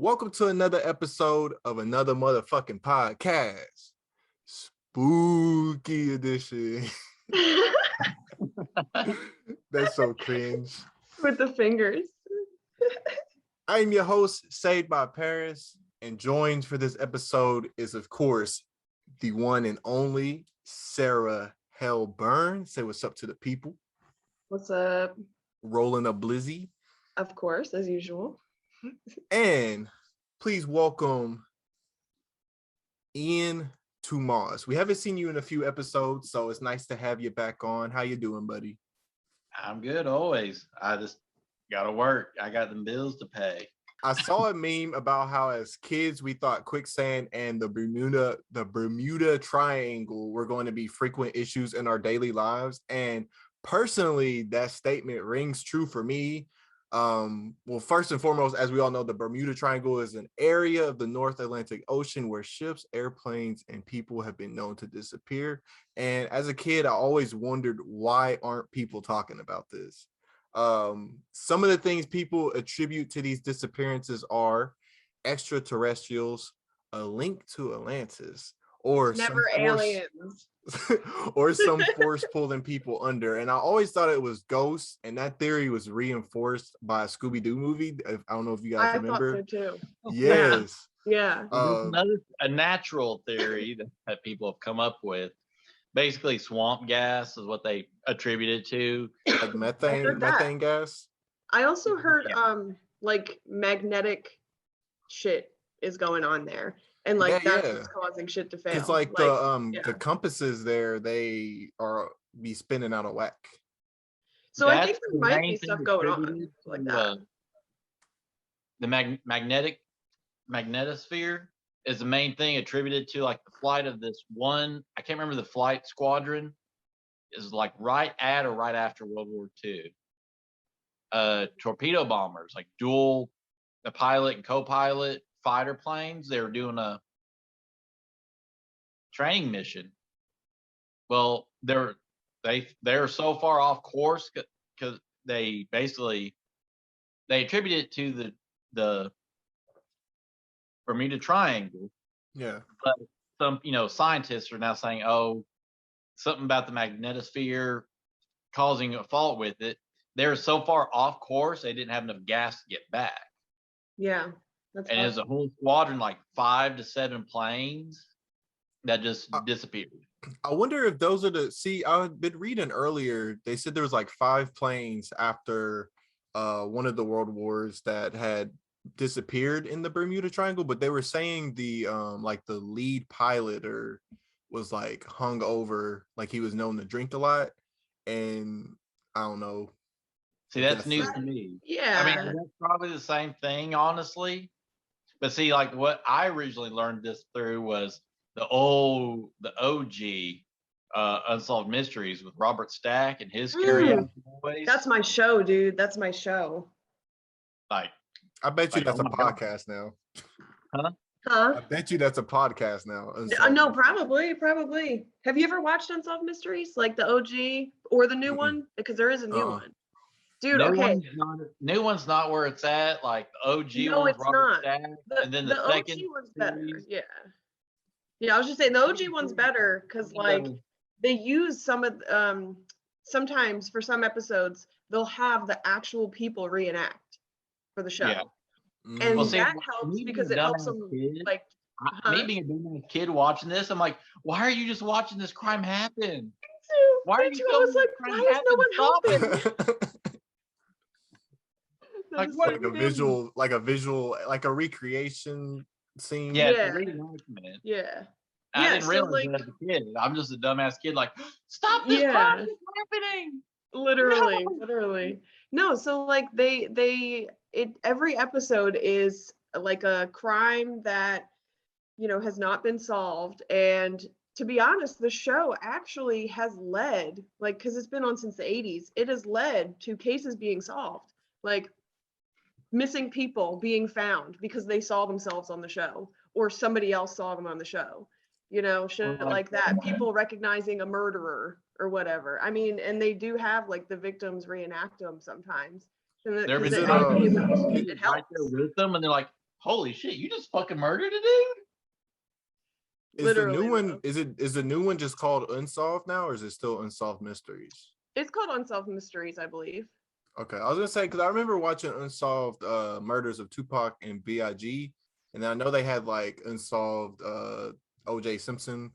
Welcome to another episode of another motherfucking podcast. Spooky edition. That's so cringe. With the fingers. I'm your host, Saved by Paris, and joined for this episode is, of course, the one and only Sarah Hell Byrne. Say what's up to the people. What's up? Rolling a blizzy. Of course, as usual. And please welcome Ian Tomas. We haven't seen you in a few episodes, so it's nice to have you back on. How you doing, buddy? I'm good always. I just gotta work. I got them bills to pay. I saw a meme about how as kids we thought quicksand and the Bermuda Triangle were going to be frequent issues in our daily lives. And personally, that statement rings true for me. Well, first and foremost, as we all know, the Bermuda Triangle is an area of the North Atlantic Ocean where ships, airplanes, and people have been known to disappear. And as a kid, I always wondered, why aren't people talking about this? Some of the things people attribute to these disappearances are extraterrestrials, a link to Atlantis, or never aliens. Or some force pulling people under. And I always thought it was ghosts, and that theory was reinforced by a Scooby-Doo movie. I don't know if you guys remember. I thought so too. Yes. Yeah. A natural theory that people have come up with. Basically, swamp gas is what they attribute it to. Like methane gas. I also heard like magnetic shit is going on there. And like that's what's causing shit to fail. It's like the compasses there, they are be spinning out of whack. So I think there might be stuff going on like that. The magnetosphere is the main thing attributed to like the flight of this one. I can't remember the flight squadron. Is like right at or right after World War II. Torpedo bombers, like dual, the pilot and co-pilot fighter planes. They were doing a training mission. Well, they're so far off course because they attribute it to the Bermuda Triangle. Yeah. But some scientists are now saying, oh, something about the magnetosphere causing a fault with it. They're so far off course they didn't have enough gas to get back. Yeah. And there's a whole squadron, like 5 to 7 planes that just disappeared. I wonder if those are I've been reading earlier, they said there was like 5 planes after one of the world wars that had disappeared in the Bermuda Triangle, but they were saying the like the lead pilot was like hung over, like he was known to drink a lot, and I don't know. See, that's news to me. Yeah. I mean, that's probably the same thing, honestly. But see, like what I originally learned this through was the OG Unsolved Mysteries with Robert Stack and his Curiosity Boys. That's my show, dude. That's my show. Like, I bet you that's a podcast now. Huh? I bet you that's a podcast now. No, probably. Have you ever watched Unsolved Mysteries, like the OG or the new one? Because there is a new one. Dude, New one's not where it's at. Like the OG no, one's it's Robert not. Stack, and then the second OG one's better. Yeah. I was just saying the OG one's better because like they use some of sometimes for some episodes they'll have the actual people reenact for the show. Yeah. And that helps because it helps them like me being a dumb kid watching this, I'm like, why are you just watching this crime happen? Why are you? I was like, why is no one helping? like a visual, like a recreation scene. Yeah. I didn't realize that as a kid. I'm just a dumbass kid. Like, stop this crime is happening. Literally. No, so like every episode is like a crime that has not been solved, and to be honest, the show actually has led, like, because it's been on since the 80s, it has led to cases being solved, like missing people being found because they saw themselves on the show or somebody else saw them on the show, shit like that. People recognizing a murderer or whatever. I mean, and they do have like the victims reenact them sometimes. It helps right there with them, and they're like, holy shit, you just fucking murdered a dude? Is the new Literally, one though. is the new one just called Unsolved now, or is it still Unsolved Mysteries? It's called Unsolved Mysteries, I believe. Okay, I was gonna say because I remember watching Unsolved Murders of Tupac and Big, and I know they had like Unsolved OJ Simpson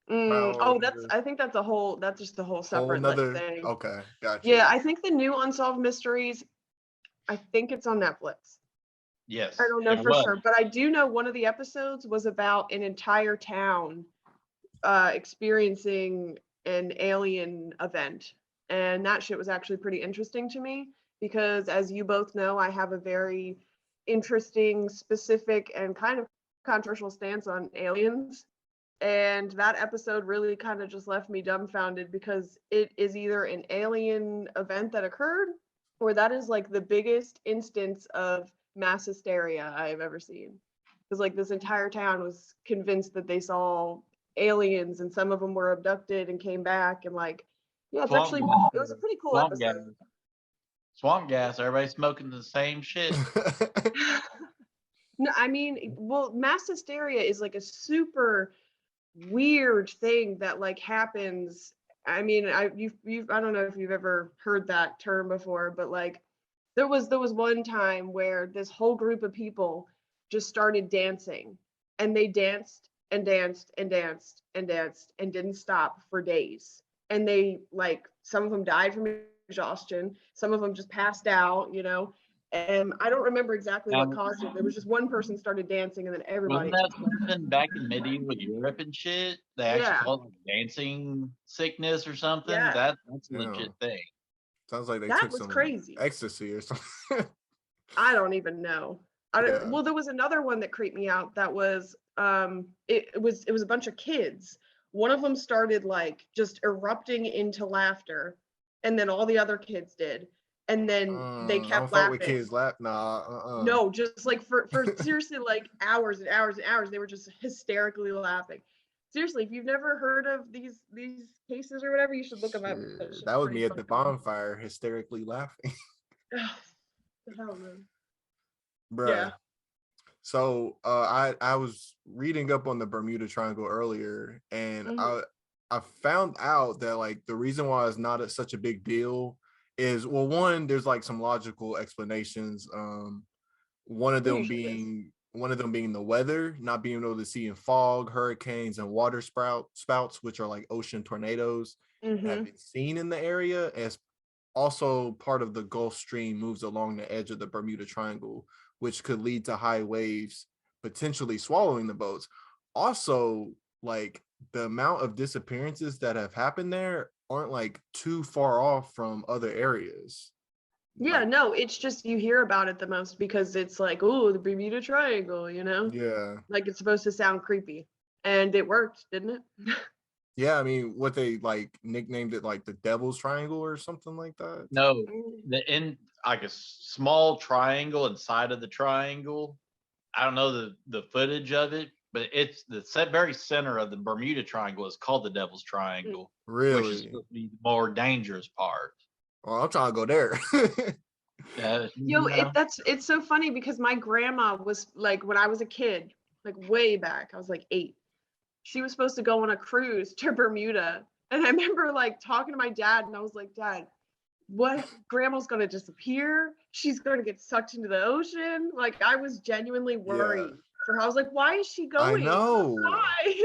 trial or Oh, whatever. I think that's just a whole Whole separate like nother. thing. Okay, got you. Yeah, I think the new Unsolved Mysteries, I think it's on Netflix. Yes, I don't know it for was. sure, but I do know one of the episodes was about an entire town experiencing an alien event. And that shit was actually pretty interesting to me because, as you both know, I have a very interesting, specific, and kind of controversial stance on aliens. And that episode really kind of just left me dumbfounded because it is either an alien event that occurred or that is like the biggest instance of mass hysteria I've ever seen. Because like this entire town was convinced that they saw aliens and some of them were abducted and came back and like, yeah, it was a pretty cool Swamp gas. episode. Swamp gas. Everybody smoking the same shit. No, I mean, well, mass hysteria is like a super weird thing that like happens. I mean, I don't know if you've ever heard that term before, but like there was one time where this whole group of people just started dancing and they danced and danced and danced and danced and didn't stop for days. And they like some of them died from exhaustion, some of them just passed out, and I don't remember exactly what caused it. There was just one person started dancing and then everybody. Wasn't that something back in medieval Europe and shit? They actually Yeah. called it dancing sickness or something. Yeah. That's a legit Yeah. thing. Sounds like they That took was some crazy. ecstasy or something. I don't even know. Yeah. Well, there was another one that creeped me out that was it was a bunch of kids. One of them started like just erupting into laughter, and then all the other kids did. And then they I don't kept fuck with laughing. kids laugh. Nah. No, just like for seriously like hours and hours and hours, they were just hysterically laughing. Seriously, if you've never heard of these cases or whatever, you should look them up. That was me at the bonfire, hysterically laughing. The hell, man. Bruh. Yeah. So I was reading up on the Bermuda Triangle earlier, and I found out that like the reason why it's not such a big deal is, well, one, there's like some logical explanations. One of them being the weather, not being able to see in fog, hurricanes, and water spouts, which are like ocean tornadoes that have been seen in the area, as also part of the Gulf Stream moves along the edge of the Bermuda Triangle, which could lead to high waves potentially swallowing the boats. Also, like the amount of disappearances that have happened there aren't like too far off from other areas. Yeah, Like, no, it's just you hear about it the most because it's like, oh, the Bermuda Triangle, yeah. Like it's supposed to sound creepy. And it worked, didn't it? Yeah, I mean, what they like nicknamed it like the Devil's Triangle or something like that. No, in like a small triangle inside of the triangle. I don't know the footage of it, but it's the very center of the Bermuda Triangle is called the Devil's Triangle, which is Really? supposed to be the more dangerous part. Well, I'm trying to go there. It's so funny because my grandma was like, when I was a kid, like way back, I was like 8. She was supposed to go on a cruise to Bermuda. And I remember like talking to my dad and I was like, Dad, what? Grandma's going to disappear? She's going to get sucked into the ocean? Like I was genuinely worried for her. I was like, why is she going? I know. Why?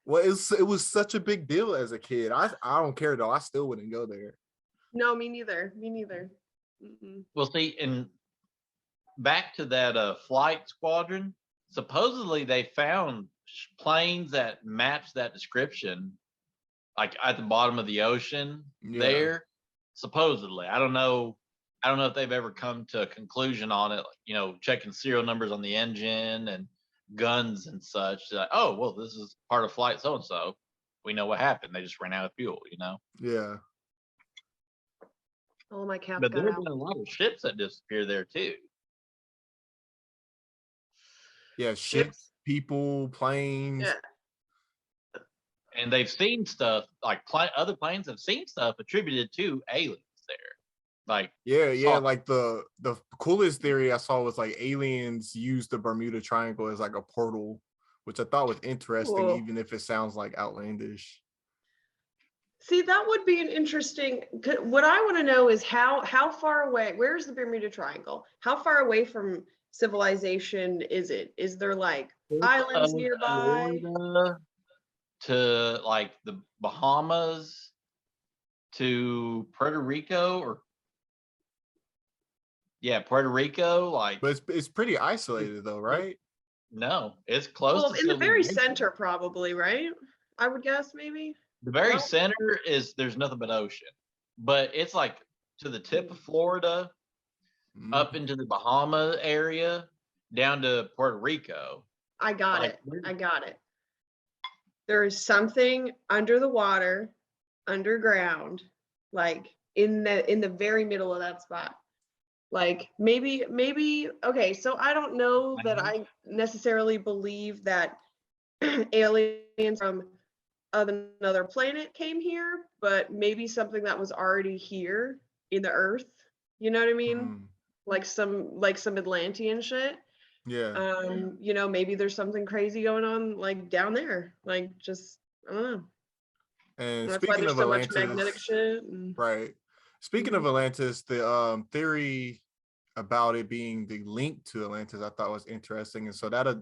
Well, it was such a big deal as a kid. I don't care though. I still wouldn't go there. No, me neither. Well, see, and back to that flight squadron, supposedly they found planes that match that description, like at the bottom of the ocean there. Supposedly, I don't know if they've ever come to a conclusion on it. Checking serial numbers on the engine and guns and such. Like, oh, well, this is part of flight so and so. We know what happened. They just ran out of fuel. Yeah. All of my caps But got there have out. been a lot of ships that disappear there too. Yeah, ships, people, planes. Yeah. And they've seen stuff like other planes have seen stuff attributed to aliens there. Like, Yeah, saw like the coolest theory I saw was like aliens use the Bermuda Triangle as like a portal, which I thought was interesting, Cool. even if it sounds like outlandish. See, that would be an interesting. What I want to know is how far away. Where's the Bermuda Triangle? How far away from civilization is it? Is there like islands nearby? Florida to like the Bahamas to Puerto Rico, or yeah, Puerto Rico. Like, But it's pretty isolated though, right? no, it's close Well, to in the very civilization. center, probably, right? I would guess maybe. The very No? center is there's nothing but ocean, but it's like to the tip of Florida, up Mhm. into the Bahama area, down to Puerto Rico. I got Like, it. I got it. There is something under the water, underground, like in the very middle of that spot. Like maybe okay, so I don't know that I necessarily believe that aliens from another planet came here, but maybe something that was already here in the earth. You know what I mean? Mm. Like some Atlantean shit. Yeah. You know, maybe there's something crazy going on like down there. Like just I don't know. And That's why speaking there's of so much magnetic Atlantis, shit. And, right. Speaking of mhm. Atlantis, the theory about it being the link to Atlantis I thought was interesting. And so that'll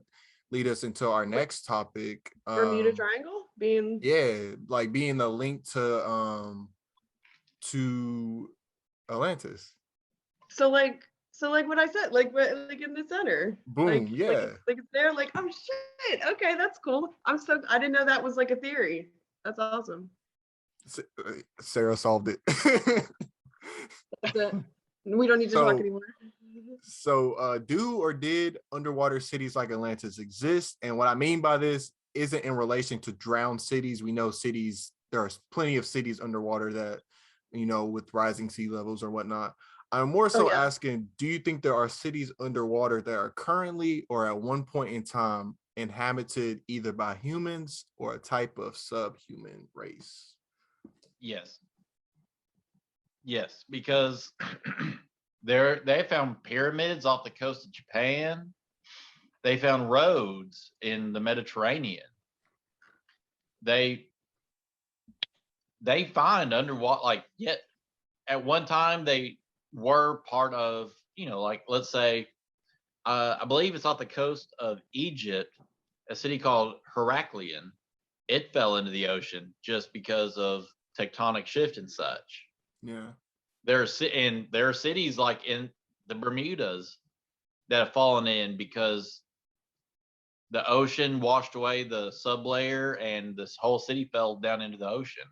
lead us into our Wait, next topic. Bermuda Triangle being Yeah, like being the link to Atlantis. so like what I said, like in the center. Boom. Yeah. Like it's there, like, oh shit. Okay, that's cool. I didn't know that was like a theory. That's awesome. Sarah solved it. That's it. We don't need to talk so anymore. do or did underwater cities like Atlantis exist? And what I mean by this isn't in relation to drowned cities. We know cities, there are plenty of cities underwater that, with rising sea levels or whatnot. I'm more Oh so yeah. asking, do you think there are cities underwater that are currently or at one point in time inhabited either by humans or a type of subhuman race? yes, yes, because they found pyramids off the coast of Japan. They found roads in the Mediterranean. They they find underwater, like, yet at one time they were part of, like, let's say, I believe it's off the coast of Egypt, a city called Heraklion. It fell into the ocean just because of tectonic shift and such. Yeah. There are cities like in the Bermudas that have fallen in because the ocean washed away the sublayer and this whole city fell down into the ocean.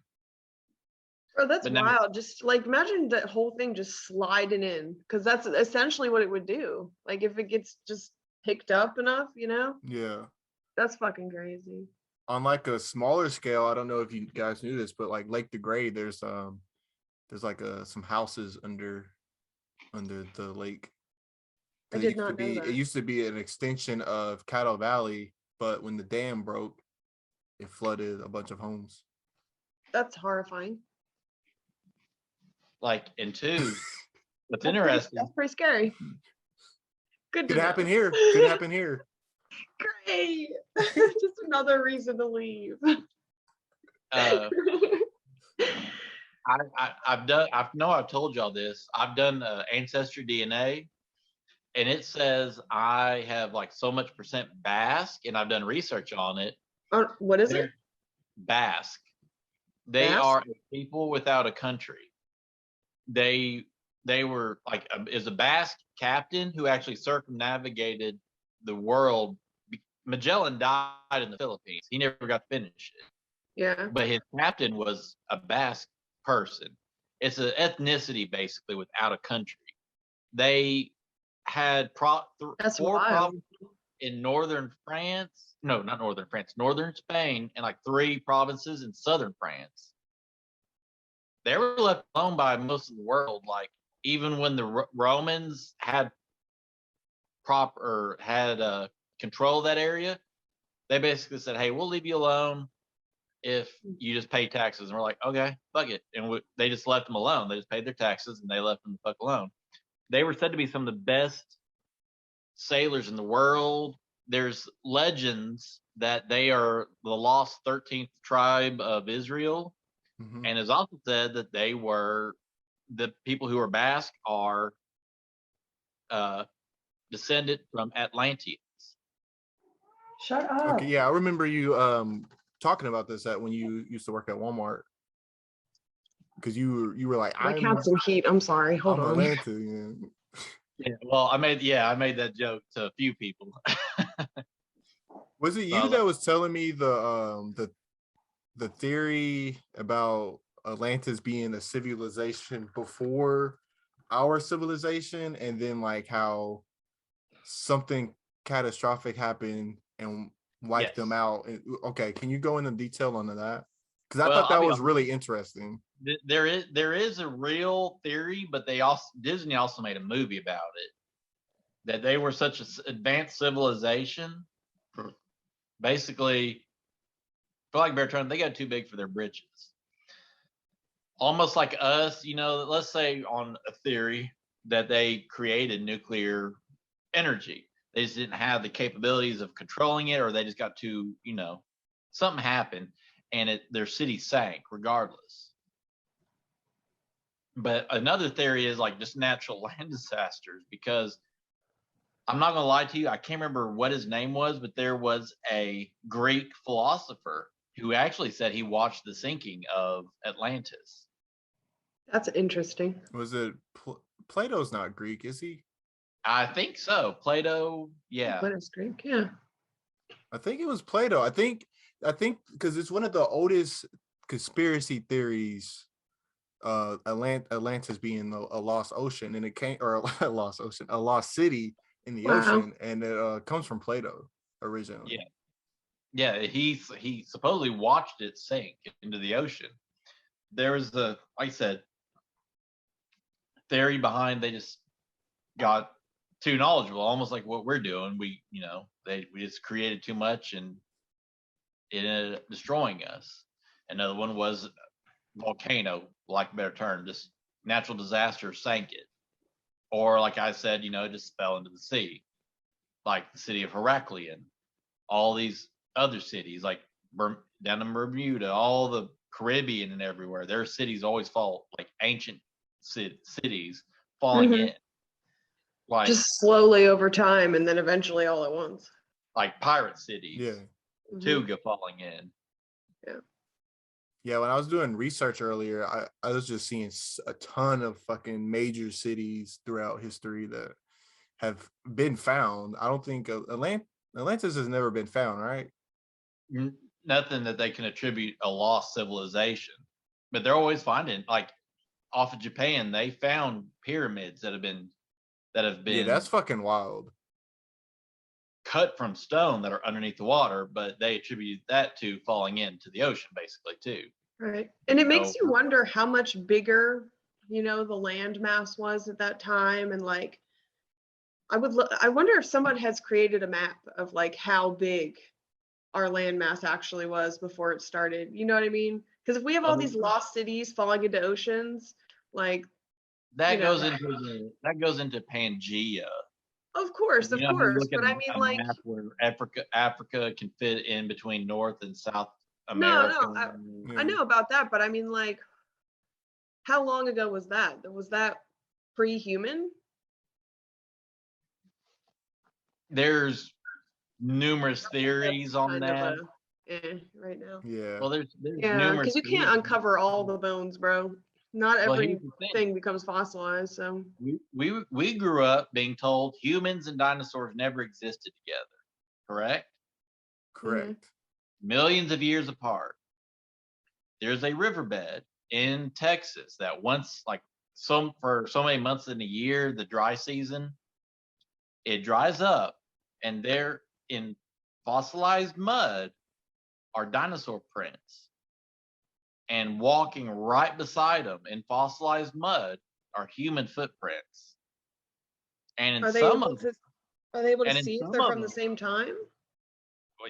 Bro, that's But now, wild. Just like imagine that whole thing just sliding in, because that's essentially what it would do. Like if it gets just picked up enough, you know? Yeah. That's fucking crazy. On like a smaller scale, I don't know if you guys knew this, but like Lake DeGray, there's like some houses under the lake. I 'Cause did not know it that. used to be an extension of Cattle Valley, but when the dam broke, it flooded a bunch of homes. That's horrifying. like, in two, what's That's interesting, pretty scary. Good to Could happen know. here. Could happen here. Great. Just another reason to leave. uh, I've told y'all this. I've done ancestry DNA, and it says I have like so much percent Basque, and I've done research on it. What is it? They're Basque. They Basque? are a people without a country. They were like is a Basque captain who actually circumnavigated the world. Magellan died in the Philippines. He never got to finish it, Yeah. but his captain was a Basque person. It's an ethnicity basically without a country. They had That's four wild. provinces in northern France. No, not northern France, northern Spain, and like 3 provinces in southern France. They were left alone by most of the world. Like, even when the Romans had control of that area, they basically said, "Hey, we'll leave you alone. if you just pay taxes. And we're like, okay, fuck it. And they just left them alone. They just paid their taxes and they left them the fuck alone. They were said to be some of the best sailors in the world. There's legends that they are the lost 13th tribe of Israel. Mhm. And it's also said that they were the people who are Basque are descended from Atlantis. Shut up. Okay, yeah, I remember you talking about this at when you used to work at Walmart, because you were like, My I'm cat's in heat. I'm sorry. Hold on. Atlantean. Yeah, well, I made that joke to a few people. Was it you that was telling me the theory about Atlantis being a civilization before our civilization, and then like how something catastrophic happened and wiped them out? Okay, can you go into detail on that? Because I thought that was really interesting. There is a real theory, but Disney also made a movie about it. That they were such an advanced civilization, basically, for like Bertrand, they got too big for their britches. Almost like us, let's say on a theory that they created nuclear energy. They just didn't have the capabilities of controlling it, or they just got too, something happened and their city sank regardless. But another theory is like just natural land disasters, because I'm not going to lie to you, I can't remember what his name was, but there was a Greek philosopher who actually said he watched the sinking of Atlantis. That's interesting. Was it Plato's not Greek, is he? I think so. Plato, yeah. Plato's Greek, yeah. I think it was Plato. I think because it's one of the oldest conspiracy theories, Atlantis being a lost ocean, and it came, or a lost ocean, a lost city in the ocean, and it comes from Plato originally. Yeah, he supposedly watched it sink into the ocean. There was like I said, theory behind they just got too knowledgeable, almost like what we're doing. We just created too much and it ended up destroying us. Another one was volcano, like a better term, just natural disaster sank it. Or like I said, just fell into the sea, like the city of Heracleon, all these other cities, like down in Bermuda, all the Caribbean and everywhere, their cities always fall, like ancient cities falling in. Like just slowly over time, and then eventually all at once. Like pirate cities. Yeah. Tuga falling in. Yeah, when I was doing research earlier, I was just seeing a ton of fucking major cities throughout history that have been found. I don't think Atlantis has never been found, right? Nothing that they can attribute a lost civilization, but they're always finding, like off of Japan, they found pyramids that have been Yeah, that's fucking wild. Cut from stone that are underneath the water, but they attribute that to falling into the ocean, basically, too. Right, and it makes you wonder how much bigger, the land mass was at that time, and like, I wonder if someone has created a map of like how big our land mass actually was before it started. You know what I mean? Because if we have all these lost cities falling into oceans, like that goes into Pangea. Of course, but I mean, like, where Africa can fit in between North and South America. No, I know about that, but I mean, like, how long ago was that? Was that pre-human? There's numerous theories on that. Right now. Yeah. Well, there's because you can't uncover all the bones, bro. Not everything becomes fossilized. So we grew up being told humans and dinosaurs never existed together. Correct? Correct. Mm-hmm. Millions of years apart. There's a riverbed in Texas that once, like, for so many months in a year, the dry season, it dries up, and there in fossilized mud are dinosaur prints. And walking right beside them in fossilized mud are human footprints. And are they able to see if they're from the same time?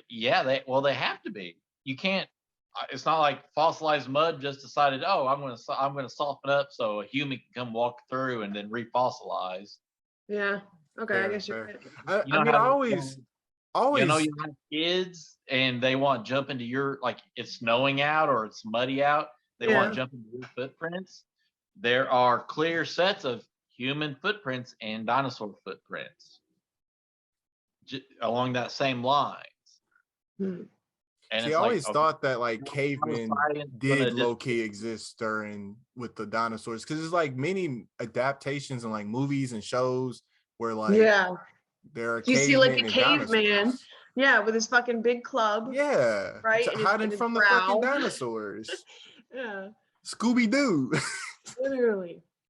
Yeah, they have to be. You can't it's not like fossilized mud just decided, oh, I'm gonna soften up so a human can come walk through and then refossilize. Yeah. Okay, I Fair, guess you're fair. right. You I know mean, how always, you have kids and they want to jump into your, like, it's snowing out or it's muddy out, they want Yeah. to jump into your footprints. There are clear sets of human footprints and dinosaur footprints along that same line. Hmm. And see, I it's like, always okay, thought that like how is cavemen science gonna did low key exist during with the dinosaurs because there's like many adaptations and like movies and shows where like Yeah. there are You see like cavemen a and caveman, dinosaurs. yeah, with his fucking big club, Yeah, right? hiding And his from the fucking growl. dinosaurs. Yeah, Scooby Doo. literally.